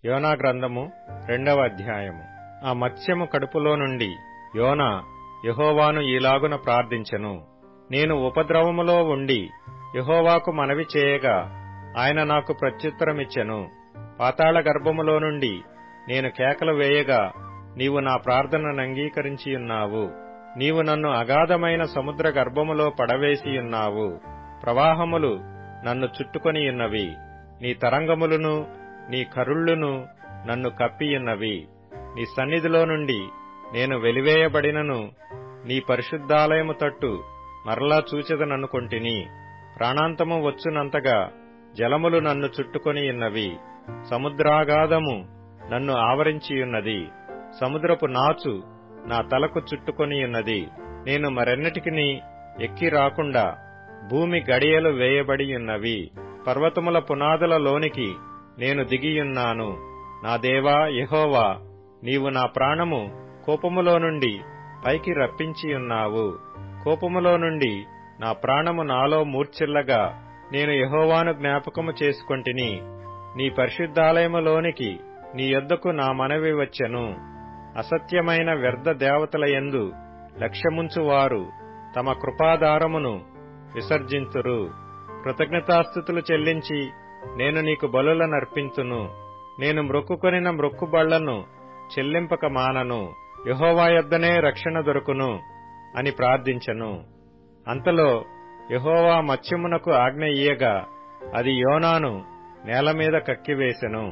యోనా గ్రంథము 2వ అధ్యాయము. ఆ మత్స్యము కడుపులో నుండి యోనా యెహోవాను ఈలాగున ప్రార్థించెను. నేను ఉపద్రవములో ఉండి యెహోవాకు మనవి చేయగా ఆయన నాకు ప్రత్యుత్తరమిచ్చెను. పాతాళ గర్భములో నుండి నేను కేకలు వేయగా నీవు నా ప్రార్థనను అంగీకరించియున్నావు. నీవు నన్ను అగాధమైన సముద్ర గర్భములో పడవేసియున్నావు. ప్రవాహములు నన్ను చుట్టుకొనియున్నవి. నీ తరంగములును నీ కరుళ్ళును నన్ను కప్పియున్నవి. నీ సన్నిధిలో నుండి నేను వెలివేయబడినను నీ పరిశుద్ధాలయము తట్టు మరలా చూచెదననుకొంటిని. ప్రాణాంతము వచ్చునంతగా జలములు నన్ను చుట్టుకొనియున్నవి. సముద్రాగాధము నన్ను ఆవరించియున్నది. సముద్రపు నాచు నా తలకు చుట్టుకొనియున్నది. నేను మరెన్నటికిని ఎక్కి రాకుండా భూమి గడియలు వేయబడియున్నవి. పర్వతముల పునాదుల లోనికి నేను దిగియున్నాను. నా దేవా యెహోవా, నీవు నా ప్రాణము కోపములో నుండి పైకి రప్పించియున్నావు. కోపములో నుండి నా ప్రాణము నాలో మూర్ఛిల్లగా నేను యెహోవాను జ్ఞాపకము చేసుకొంటిని. నీ పరిశుద్ధాలయములోనికి నీ యొద్దకు నా మనవి వచ్చెను. అసత్యమైన వ్యర్థ దేవతల యందు లక్ష్యముంచువారు తమ కృపాధారమును విసర్జింతురు. కృతజ్ఞతాస్తుతులు చెల్లించి నేను నీకు బలులనర్పింతును. నేను మ్రొక్కుకొనిన మ్రొక్కుబళ్లను చెల్లింపక మానను. యెహోవా యొద్దనే రక్షణ దొరుకును అని ప్రార్థించెను. అంతలో యెహోవా మత్స్యమునకు ఆజ్ఞ ఇయ్యగా అది యోనాను నేలమీద కక్కివేసెను.